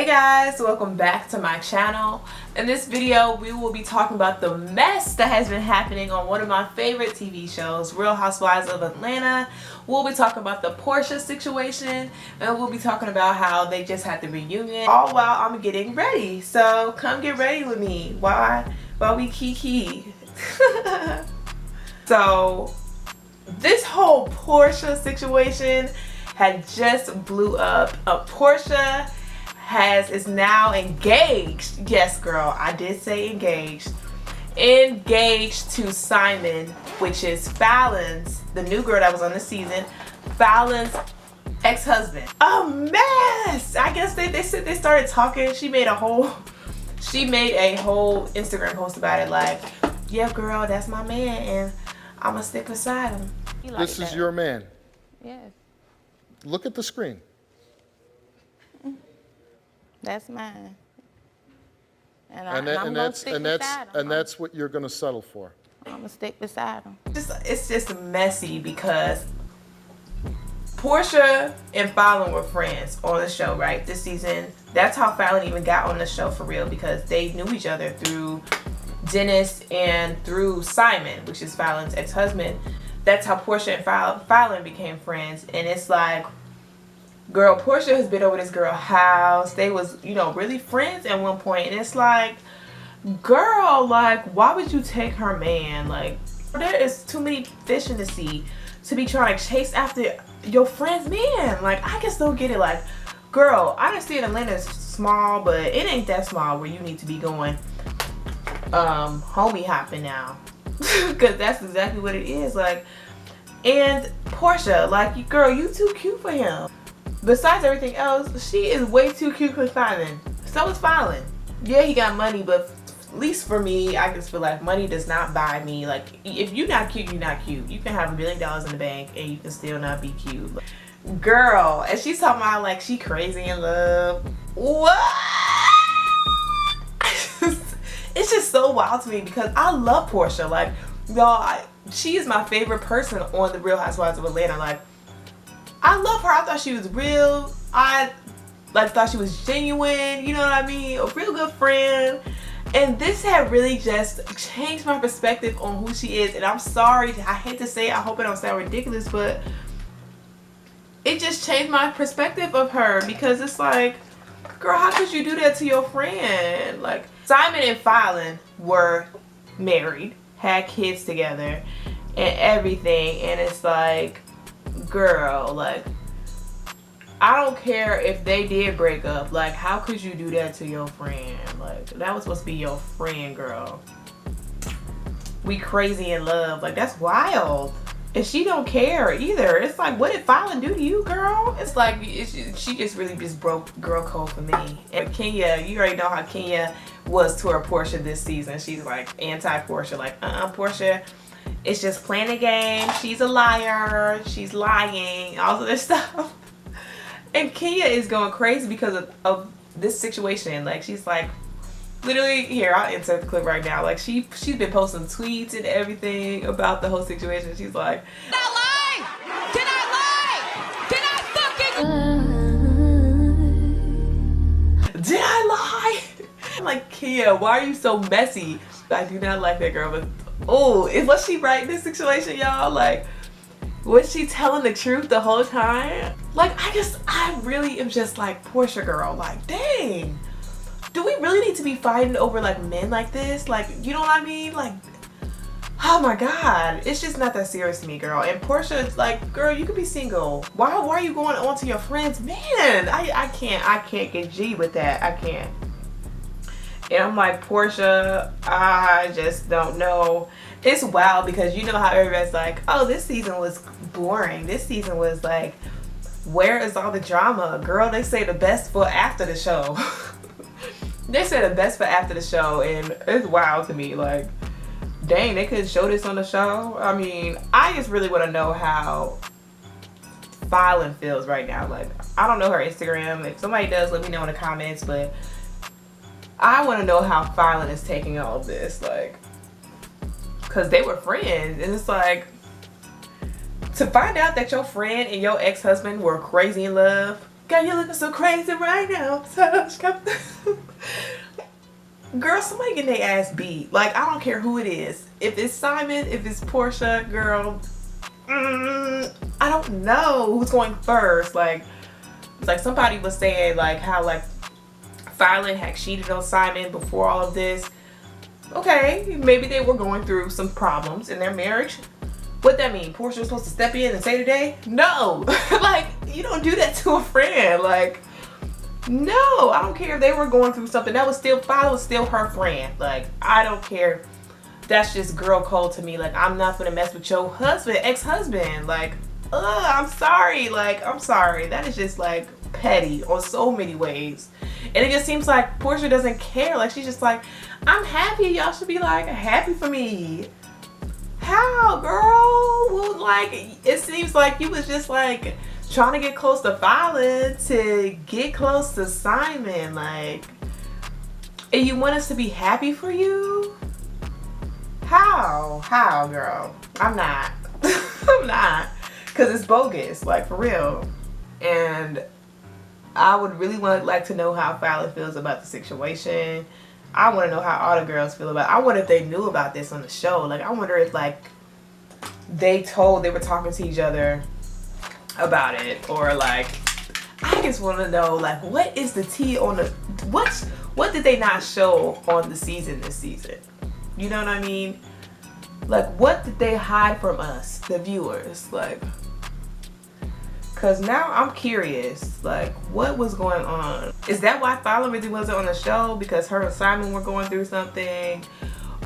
Hey guys, welcome back to my channel. In this video we will be talking about the mess that has been happening on one of my favorite TV shows, Real Housewives of Atlanta. We'll be talking about the Porsha situation, and we'll be talking about how they just had the reunion, all while I'm getting ready. So come get ready with me while we kiki. So this whole Porsha situation had just blew up. Porsha is now engaged. Yes, girl, I did say engaged. Engaged to Simon, which is Falynn's, the new girl that was on the season, Falynn's ex-husband. A mess. I guess they started talking. She made a whole Instagram post about it, like, yeah, girl, that's my man, and I'ma stick beside him. This is your man. Yes. Look at the screen. That's mine. And that's what you're going to settle for. I'm going to stick beside him. It's just messy because Porsha and Falynn were friends on the show, right? This season. That's how Falynn even got on the show for real, because they knew each other through Dennis and through Simon, which is Falynn's ex-husband. That's how Porsha and Falynn became friends. And it's like, girl, Porsha has been over this girl's house. They was, really friends at one point. And it's like, girl, like, why would you take her man? Like, there is too many fish in the sea to be trying to chase after your friend's man. Like, I just don't get it. Like, girl, I understand Atlanta's small, but it ain't that small where you need to be going homie hopping now. Because that's exactly what it is. Like, and Porsha, like, girl, you too cute for him. Besides everything else, she is way too cute for Simon. So is Falynn. Yeah, he got money, but at least for me, I just feel like money does not buy me. Like, if you're not cute, you're not cute. You can have $1 billion in the bank and you can still not be cute. Girl, and she's talking about like she crazy in love. What? It's just so wild to me because I love Porsha. Like, y'all, she is my favorite person on the Real Housewives of Atlanta. Like, I love her. I thought she was real. I thought she was genuine, you know what I mean? A real good friend. And this had really just changed my perspective on who she is. And I'm sorry, I hate to say it, I hope it don't sound ridiculous, but it just changed my perspective of her, because it's like, girl, how could you do that to your friend? Like, Simon and Falynn were married, had kids together, and everything. And it's like, girl, like, I don't care if they did break up. Like, how could you do that to your friend? Like, that was supposed to be your friend, girl. We crazy in love. Like, that's wild. And she don't care either. It's like, what did Falynn do to you, girl? It's like, she just really just broke girl code for me. And Kenya, you already know how Kenya was toward Porsha this season. She's like anti-Porsha. Like, Porsha, it's just playing a game. She's a liar. She's lying. All of this stuff. And Kenya is going crazy because of this situation. Like, she's like, literally, here, I'll insert the clip right now. Like, she's been posting tweets and everything about the whole situation. She's like, Did I lie? Did I lie? Did I fucking... Did I lie? I'm like, Kenya, why are you so messy? I do not like that girl, but oh, was she right in this situation, y'all? Like, was she telling the truth the whole time? Like, I really am just like, Porsha, girl, like, dang. Do we really need to be fighting over like men like this? Like, you know what I mean? Like, oh my God, it's just not that serious to me, girl. And Porsha, it's like, girl, you could be single. Why are you going on to your friends? Man, I can't get G with that. I can't. And I'm like, Porsha, I just don't know. It's wild because you know how everybody's like, oh, this season was boring. This season was like, where is all the drama? Girl, they say the best for after the show. They said the best for after the show, and it's wild to me. Like, dang, they could show this on the show. I mean, I just really want to know how Falynn feels right now. Like, I don't know her Instagram. If somebody does, let me know in the comments. But I want to know how Falynn is taking all of this. Like, because they were friends, and it's like, to find out that your friend and your ex-husband were crazy in love, God, you're looking so crazy right now. So girl, somebody getting their ass beat. Like, I don't care who it is. If it's Simon, if it's Porsha, girl, I don't know who's going first. Like, it's like somebody was saying, like, how, like, Falynn had cheated on Simon before all of this. Okay, maybe they were going through some problems in their marriage. What that mean? Porsha was supposed to step in and say today? No. Like, you don't do that to a friend. Like, no, I don't care if they were going through something. That was still, Falynn was still her friend. Like, I don't care. That's just girl code to me. Like, I'm not gonna mess with your husband, ex-husband. Like, I'm sorry. Like, I'm sorry. That is just, like, petty on so many ways. And it just seems like Porsha doesn't care. Like, she's just like, I'm happy. Y'all should be, like, happy for me. How, girl? Well, like, it seems like you was just, like, trying to get close to Falynn to get close to Simon. Like, and you want us to be happy for you? How, girl? I'm not. I'm not. Because it's bogus, like, for real. And I would really like to know how Falynn feels about the situation. I want to know how all the girls feel about it. I wonder if they knew about this on the show. Like, I wonder if, like, they were talking to each other about it. Or, like, I just want to know, like, what is the tea on the... What did they not show on the season this season? You know what I mean? Like, what did they hide from us, the viewers? Like... Because now I'm curious, like, what was going on? Is that why Falynn really wasn't on the show? Because her and Simon were going through something?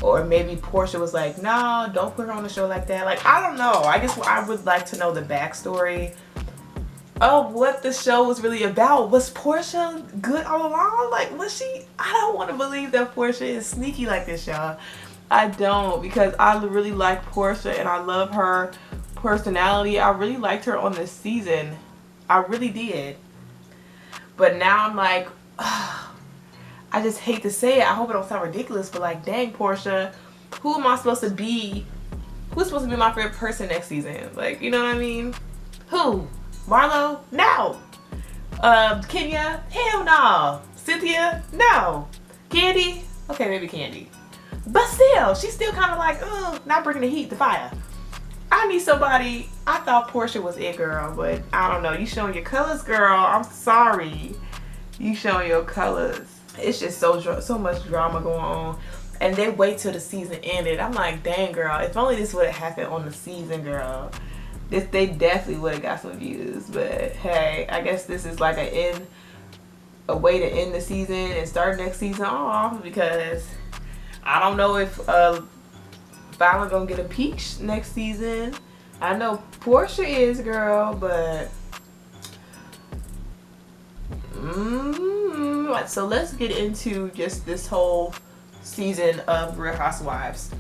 Or maybe Porsha was like, no, don't put her on the show like that. Like, I don't know. I guess I would like to know the backstory of what the show was really about. Was Porsha good all along? Like, was she? I don't want to believe that Porsha is sneaky like this, y'all. I don't, because I really like Porsha and I love her personality. I really liked her on this season. I really did. But now I'm like, I just hate to say it. I hope it don't sound ridiculous, but like, dang, Porsha, who am I supposed to be? Who's supposed to be my favorite person next season? Like, you know what I mean? Who? Marlo? No. Kenya? Hell no. Cynthia? No. Candy? Okay, maybe Candy. But still, she's still kind of like, not bringing the heat, the fire. I need somebody. I thought Porsha was it, girl, but I don't know. You showing your colors, girl. I'm sorry. You showing your colors. It's just so much drama going on. And they wait till the season ended. I'm like, dang, girl. If only this would have happened on the season, girl. They definitely would have got some views. But hey, I guess this is like a way to end the season and start next season off, because I don't know if Falynn gonna get a peach next season. I know Porsha is, girl, but so let's get into just this whole season of Real Housewives.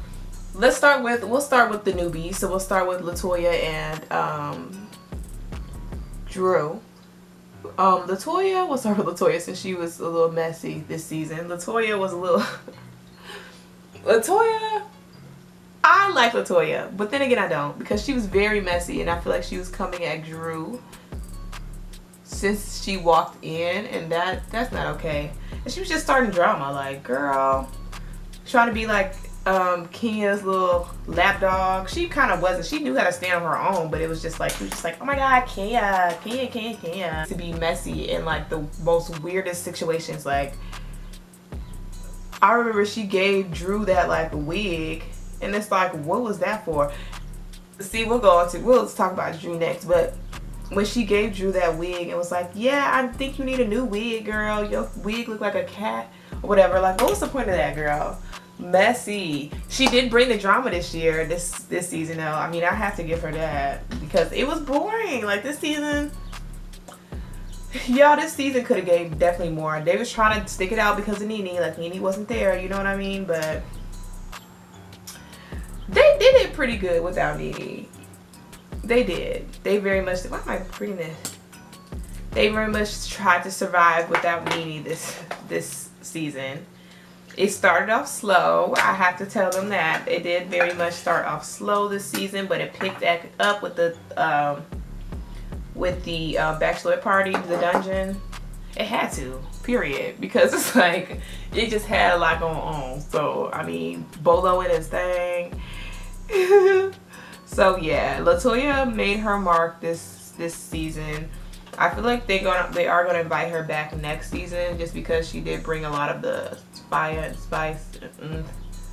We'll start with the newbies. So we'll start with Latoya and Drew. Latoya, we'll start with Latoya since she was a little messy this season. Latoya was a little Latoya, I like Latoya, but then again I don't, because she was very messy and I feel like she was coming at Drew since she walked in, and that's not okay. And she was just starting drama, like, girl, trying to be like Kenya's little lapdog. She kind of wasn't. She knew how to stand on her own, but it was just like, she was just like, oh my god, Kenya. To be messy in like the most weirdest situations. Like, I remember she gave Drew that like wig, and it's like, what was that for? See, we'll talk about Drew next, but when she gave Drew that wig and was like, yeah, I think you need a new wig, girl. Your wig look like a cat or whatever. Like, what was the point of that, girl? Messy. She did bring the drama this year, this season though. I mean, I have to give her that, because it was boring. Like, this season, y'all, this season could have gave definitely more. They was trying to stick it out because of Nene. Like, Nene wasn't there, you know what I mean? But they did it pretty good without Nene. They did. They very much, why am I bringing this? They very much tried to survive without Nene this season. It started off slow. I have to tell them that. It did very much start off slow this season, but it picked back up with the with the bachelorette party, the dungeon. It had to, period, because it's like it just had a lot going on. So I mean, Bolo and his thing. So yeah, LaToya made her mark this season. I feel like they are gonna invite her back next season, just because she did bring a lot of the fire and spice.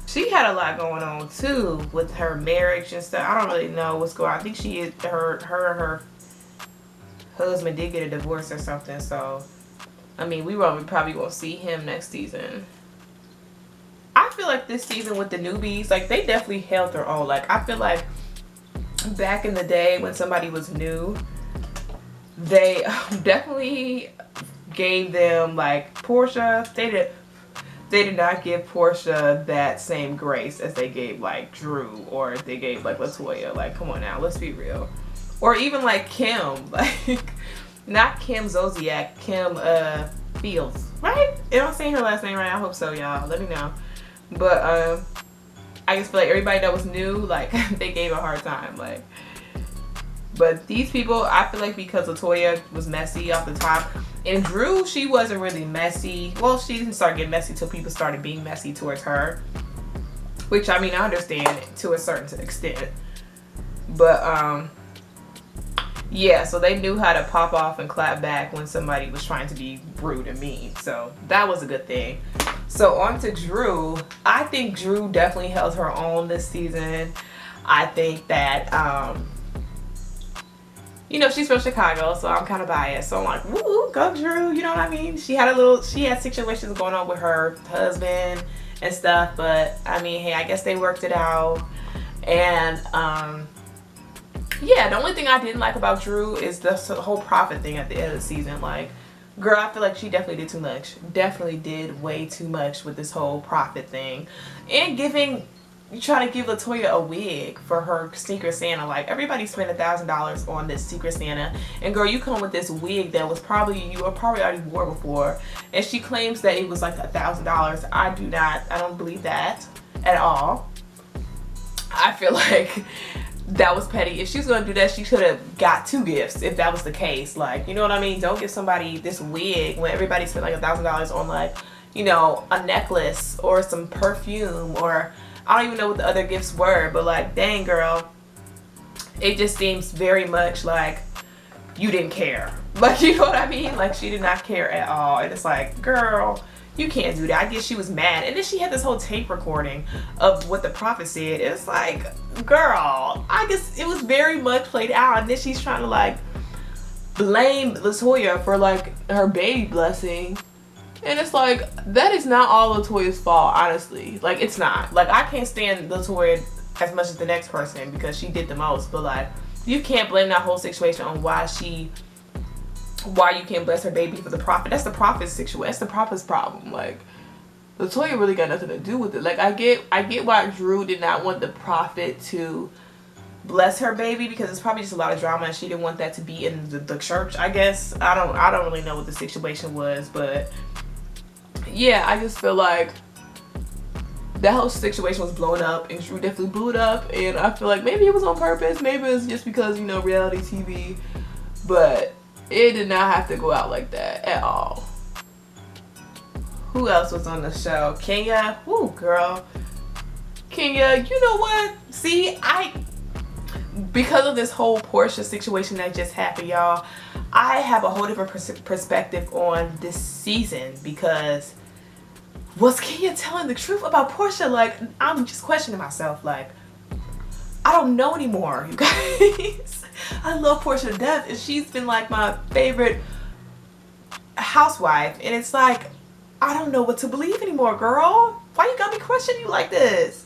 She had a lot going on too with her marriage and stuff. I don't really know what's going on. I think her and her husband did get a divorce or something. So I mean, we probably won't see him next season. I feel like this season with the newbies, like, they definitely held their own. Like, I feel like back in the day when somebody was new, they definitely gave them, like, Porsha. They did not give Porsha that same grace as they gave, like, Drew, or they gave, like, LaToya. Like, come on now, let's be real. Or even, like, Kim. Like, not Kim Zolciak, Kim Fields, right? Am I saying her last name right? I hope so, y'all. Let me know. But I just feel like everybody that was new, like, they gave a hard time. Like, but these people, I feel like because LaToya was messy off the top, and Drew, she wasn't really messy. Well, she didn't start getting messy till people started being messy towards her, which, I mean, I understand to a certain extent. But yeah, so they knew how to pop off and clap back when somebody was trying to be rude and mean. So that was a good thing. So on to Drew. I think Drew definitely held her own this season. I think that, you know, she's from Chicago, so I'm kind of biased. So I'm like, woo, go Drew, you know what I mean? She had situations going on with her husband and stuff, but I mean, hey, I guess they worked it out. And, yeah, the only thing I didn't like about Drew is the whole profit thing at the end of the season. Like, girl, I feel like she definitely did too much. Definitely did way too much with this whole profit thing. And trying to give LaToya a wig for her Secret Santa. Like, everybody spent $1,000 on this Secret Santa. And girl, you come with this wig that was you already wore before. And she claims that it was like $1,000. I don't believe that at all. I feel like that was petty. If she was gonna do that, she should have got 2 gifts if that was the case. Like, you know what I mean? Don't give somebody this wig when everybody spent like $1,000 on, like, you know, a necklace or some perfume, or I don't even know what the other gifts were, but like, dang girl, it just seems very much like you didn't care. Like, you know what I mean? Like, she did not care at all. And it's like, girl, you can't do that. I guess she was mad. And then she had this whole tape recording of what the prophet said. It's like, girl, I guess it was very much played out. And then she's trying to, like, blame LaToya for, like, her baby blessing. And it's like, that is not all LaToya's fault, honestly. Like, it's not. Like, I can't stand LaToya as much as the next person because she did the most. But, like, you can't blame that whole situation on why you can't bless her baby for the prophet. That's the prophet's situation. That's the prophet's problem. Like, LaToya really got nothing to do with it. Like, I get why Drew did not want the prophet to bless her baby, because it's probably just a lot of drama and she didn't want that to be in the church, I guess. I don't really know what the situation was, but yeah, I just feel like that whole situation was blown up, and Drew definitely blew it up, and I feel like maybe it was on purpose, maybe it was just because, you know, reality TV, but it did not have to go out like that at all. Who else was on the show? Kenya. Woo, girl. Kenya, you know what? See, because of this whole Porsha situation that just happened, y'all, I have a whole different perspective on this season, because was Kenya telling the truth about Porsha? Like, I'm just questioning myself. Like, I don't know anymore, you guys. I love Porsha to death, and she's been like my favorite housewife, and it's like, I don't know what to believe anymore, girl. Why you got me questioning you like this?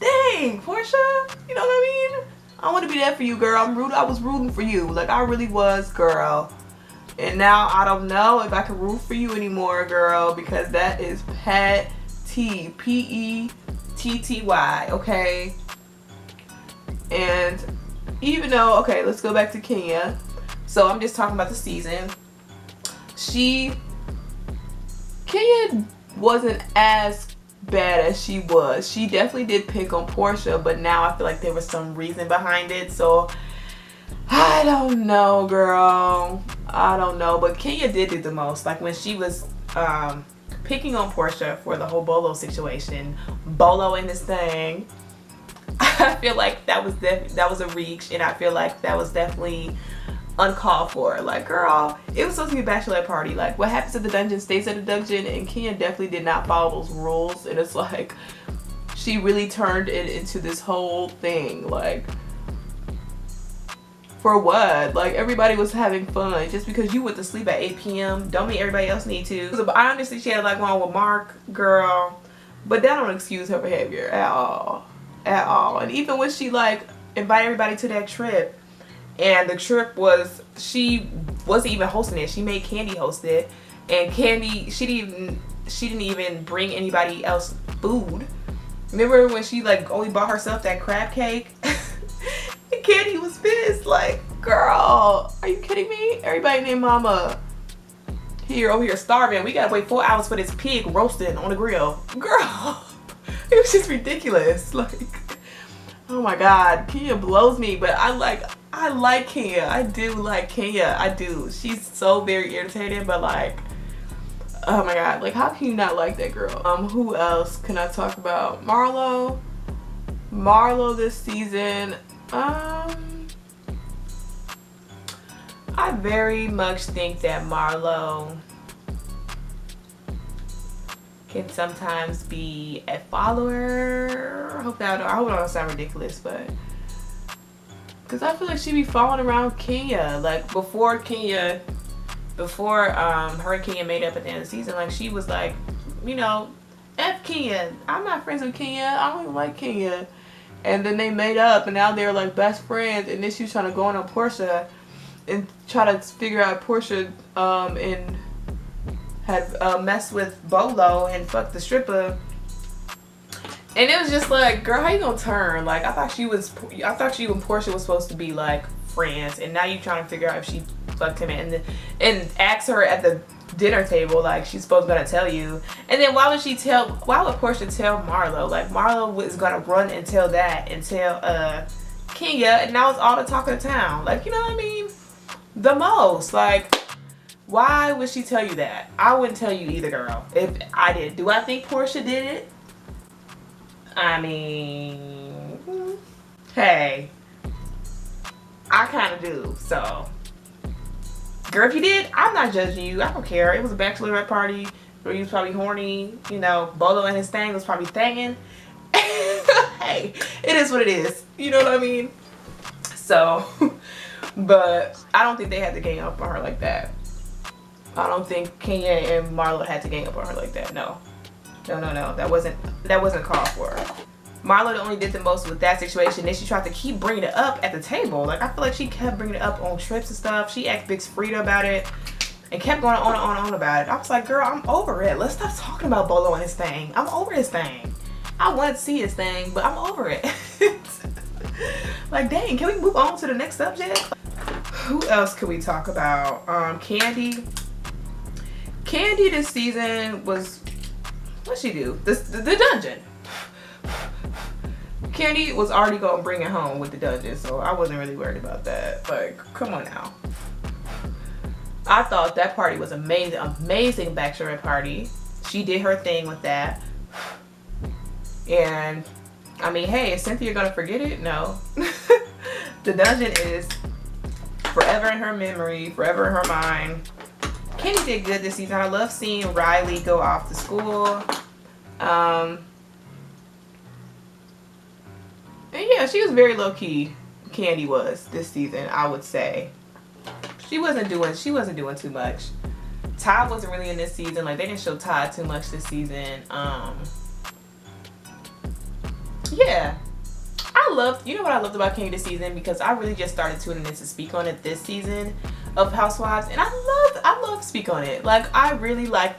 Dang, Porsha, you know what I mean? I want to be there for you, girl. I was rooting for you, like, I really was, girl. And now I don't know if I can root for you anymore, girl, because that is petty, P-E-T-T-Y, okay? And even though, okay, let's go back to Kenya. So I'm just talking about the season. Kenya wasn't as bad as she was. She definitely did pick on Porsha, but now I feel like there was some reason behind it. So I don't know, girl. I don't know. But Kenya did do the most. Like when she was picking on Porsha for the whole Bolo situation. Bolo in this thing. I feel like that was a reach, and I feel like that was definitely uncalled for. Like, girl, it was supposed to be a bachelorette party. Like, what happens at the dungeon stays at the dungeon, and Kenya definitely did not follow those rules. And it's like, she really turned it into this whole thing. Like, for what? Like, everybody was having fun. Just because you went to sleep at 8 p.m. don't mean everybody else need to. I understand she had like one with Mark, girl, but that don't excuse her behavior at all. At all. And even when she like invited everybody to that trip, and the trip was, she wasn't even hosting it, she made Candy host it, and Candy, she didn't even bring anybody else food. Remember when she like only bought herself that crab cake? And Candy was pissed, like, girl, are you kidding me? Everybody named Mama over here starving, we gotta wait 4 hours for this pig roasting on the grill. Girl, it was just ridiculous. Like, oh my god, Kenya blows me. But I like Kenya. I do like Kenya. I do. She's so very irritating, but like, oh my god, like, how can you not like that girl? Who else can I talk about? Marlo this season, I very much think that Marlo can sometimes be a follower. I hope I don't sound ridiculous, but because I feel like she be following around Kenya. Like before her and Kenya made up at the end of the season, like she was like, you know, F Kenya, I'm not friends with Kenya, I don't even like Kenya. And then they made up, and now they're like best friends, and then she was trying to go on Porsha and try to figure out Porsha and had messed with Bolo and fucked the stripper. And it was just like, girl, how you gonna turn? Like, I thought you and Porsha was supposed to be like friends, and now you trying to figure out if she fucked him and ask her at the dinner table like she's supposed to tell you. And then why would Porsha tell Marlo? Like, Marlo was gonna run and tell Kenya, and now it's all the talk of the town. Like, you know what I mean? The most, like, why would she tell you that? I wouldn't tell you either, girl. If I did. Do I think Porsha did it? I mean, hey, I kind of do. So, girl, if you did, I'm not judging you. I don't care. It was a bachelorette party where you was probably horny. You know, Bolo and his thing was probably thanging. Hey, it is what it is. You know what I mean? So, but I don't think they had to gang up on her like that. I don't think Kenya and Marlo had to gang up on her like that. No. That wasn't called for. Marlo only did the most with that situation. Then she tried to keep bringing it up at the table. Like, I feel like she kept bringing it up on trips and stuff. She asked Big Frida about it and kept going on about it. I was like, girl, I'm over it. Let's stop talking about Bolo and his thing. I'm over his thing. I wanted to see his thing, but I'm over it. Like, dang, can we move on to the next subject? Who else could we talk about? Candy this season was, what'd she do? The dungeon. Candy was already gonna bring it home with the dungeon, so I wasn't really worried about that. Like, come on now. I thought that party was amazing bachelorette party. She did her thing with that. And I mean, hey, is Cynthia gonna forget it? No. The dungeon is forever in her memory, forever in her mind. Candy did good this season. I love seeing Riley go off to school. And yeah, she was very low key. Candy was this season, I would say. She wasn't doing too much. Todd wasn't really in this season. Like, they didn't show Todd too much this season. Yeah. You know what I loved about Candy this season? Because I really just started tuning in to speak on it this season of Housewives, and I love Speak on It. Like, I really like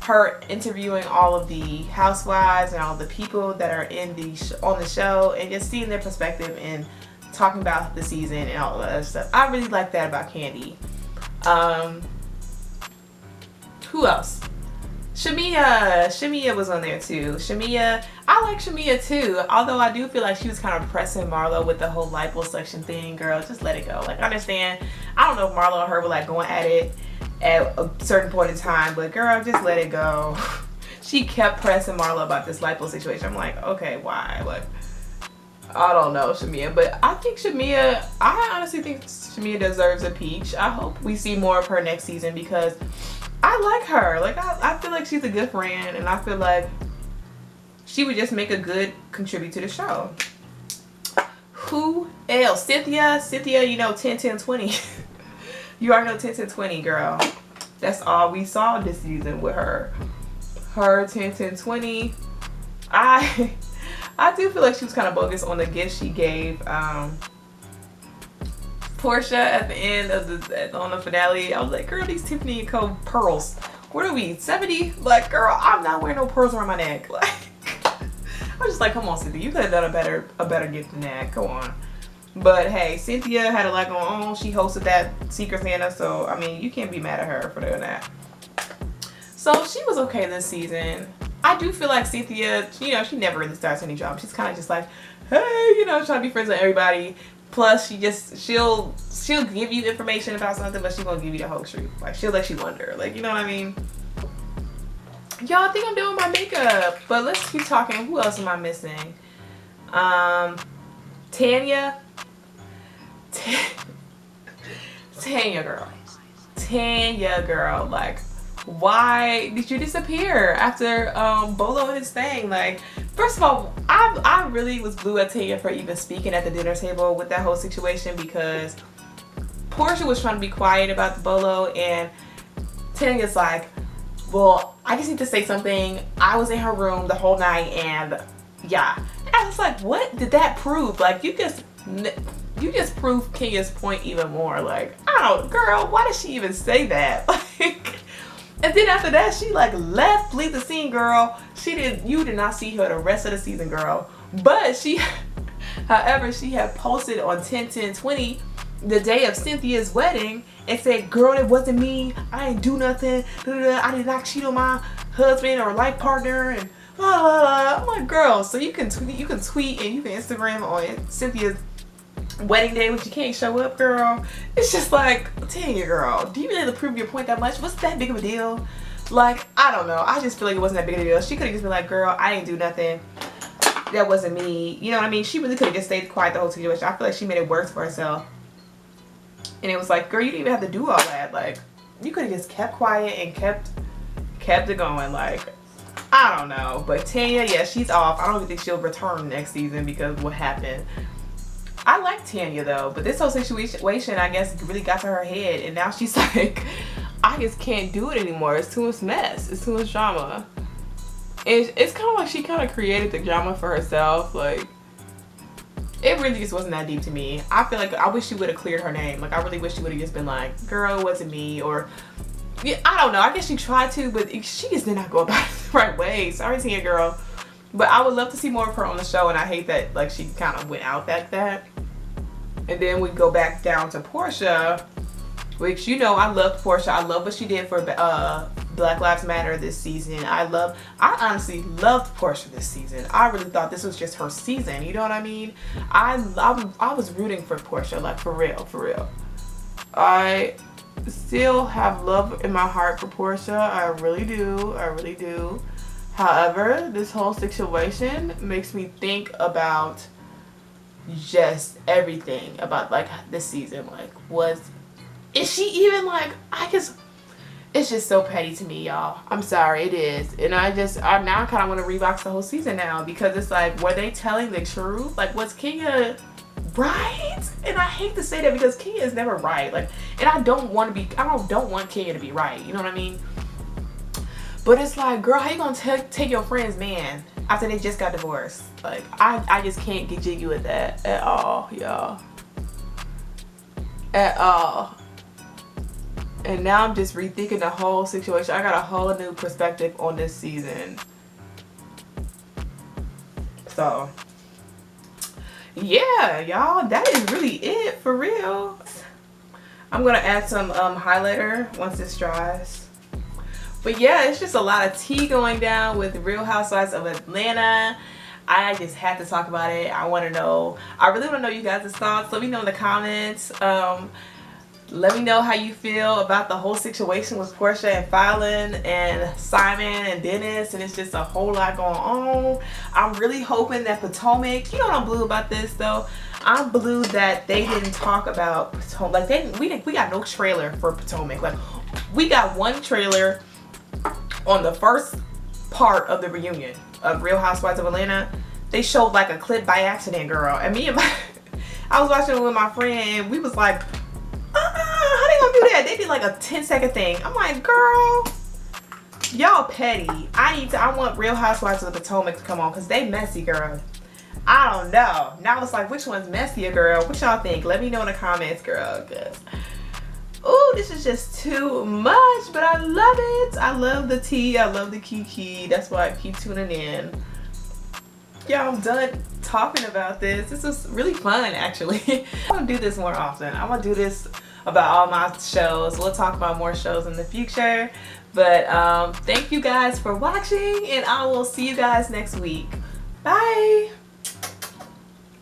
her interviewing all of the housewives and all the people that are on the show, and just seeing their perspective and talking about the season and all that other stuff. I really like that about Candy. Who else? Shamia was on there too. I like Shamia too, although I do feel like she was kind of pressing Marlo with the whole liposuction thing. Girl, just let it go. Like, I understand. I don't know if Marlo and her were like going at it at a certain point in time, but girl, just let it go. She kept pressing Marlo about this lipo situation. I'm like, okay, why? Like, I don't know, Shamia, but I honestly think Shamia deserves a peach. I hope we see more of her next season because I like her. Like, I feel like she's a good friend, and I feel like she would just make a good contribute to the show. Who else? Cynthia, you know, 10, 10, 20. You already know 10, 10, 20, girl. That's all we saw this season with her. Her 10, 10, 20. I do feel like she was kind of bogus on the gift she gave Porsha at the end of on the finale. I was like, girl, these Tiffany & Co. pearls. What are we, 70? Like, girl, I'm not wearing no pearls around my neck. Like, I'm just like, come on, Cynthia, you could have done a better gift than that. Come on. But hey, Cynthia had a lot going on. She hosted that Secret Santa, so I mean, you can't be mad at her for doing that. So she was okay this season. I do feel like Cynthia, you know, she never really starts any drama. She's kind of just like, hey, you know, trying to be friends with everybody. Plus, she'll give you information about something, but she won't give you the whole truth. Like, she'll let you wonder. Like, you know what I mean? Y'all, I think I'm doing my makeup. But let's keep talking. Who else am I missing? Tanya. Tanya girl. Like, why did you disappear after Bolo and his thing? Like, first of all, I really was blue at Tanya for even speaking at the dinner table with that whole situation, because Porsha was trying to be quiet about the Bolo, and Tanya's like, well, I just need to say something. I was in her room the whole night, and yeah. And I was like, what did that prove? Like, you just proved Kenya's point even more. Like, girl, why did she even say that? Like, and then after that, she like left, leave the scene, girl. You did not see her the rest of the season, girl. But however, she had posted on 10/10/20 the day of Cynthia's wedding and said, girl, it wasn't me. I didn't do nothing. I did not cheat on my husband or life partner, and blah, blah, blah. I'm like, girl, so you can tweet and you can Instagram on Cynthia's wedding day, but you can't show up, girl. It's just like, Tanya, girl, do you really prove your point that much? What's that big of a deal? Like, I don't know. I just feel like it wasn't that big of a deal. She could have just been like, girl, I didn't do nothing. That wasn't me. You know what I mean? She really could have just stayed quiet the whole situation. I feel like she made it worse for herself. And it was like, girl, you didn't even have to do all that. Like, you could have just kept quiet and kept it going. Like, I don't know. But Tanya, yeah, she's off. I don't even think she'll return next season because of what happened. I like Tanya though, but this whole situation, I guess, really got to her head, and now she's like, I just can't do it anymore. It's too much mess. It's too much drama. And it's kind of like she kind of created the drama for herself. Like, it really just wasn't that deep to me. I feel like I wish she would have cleared her name. Like, I really wish she would have just been like, girl, it wasn't me, or yeah, I don't know. I guess she tried to, but she just did not go about it the right way. Sorry, Tanya girl. But I would love to see more of her on the show, and I hate that like she kind of went out like that. And then we go back down to Porsha, which, you know, I love Porsha. I love what she did for Black Lives Matter this season. I honestly loved Porsha this season. I really thought this was just her season. You know what I mean? I was rooting for Porsha, like, for real. I still have love in my heart for Porsha. I really do. However, this whole situation makes me think about just everything about like this season. Like, is she even like, it's just so petty to me, y'all. I'm sorry, it is. And I now kind of want to rebox the whole season now, because it's like, were they telling the truth? Like, was Kenya right? And I hate to say that because Kenya is never right. Like, and I don't want Kenya to be right. You know what I mean? But it's like, girl, how you gonna take your friend's man after they just got divorced? Like, I just can't get jiggy with that at all, y'all. At all. And now I'm just rethinking the whole situation. I got a whole new perspective on this season. So, yeah, y'all, that is really it for real. I'm gonna add some highlighter once this dries. But yeah, it's just a lot of tea going down with the Real Housewives of Atlanta. I just had to talk about it. I want to know, I really want to know you guys' thoughts. Let me know in the comments. Let me know how you feel about the whole situation with Porsha and Falynn and Simon and Dennis, and it's just a whole lot going on. I'm really hoping that Potomac, you know what I'm blue about this though? I'm blue that they didn't talk about Potomac. Like we got no trailer for Potomac. Like we got one trailer on the first part of the reunion of Real Housewives of Atlanta. They showed like a clip by accident, girl. And me and I was watching it with my friend. We was like, how they gonna do that? They did like a 10-second thing. I'm like, girl, y'all petty. I want Real Housewives of the Potomac to come on because they messy, girl. I don't know. Now it's like, which one's messier, girl? What y'all think? Let me know in the comments, girl. Cause ooh, this is just too much, but I love it. I love the tea. I love the kiki. That's why I keep tuning in. Yeah, I'm done talking about this. This was really fun, actually. I'm gonna do this more often. I'm gonna do this about all my shows. We'll talk about more shows in the future. But thank you guys for watching, and I will see you guys next week. Bye.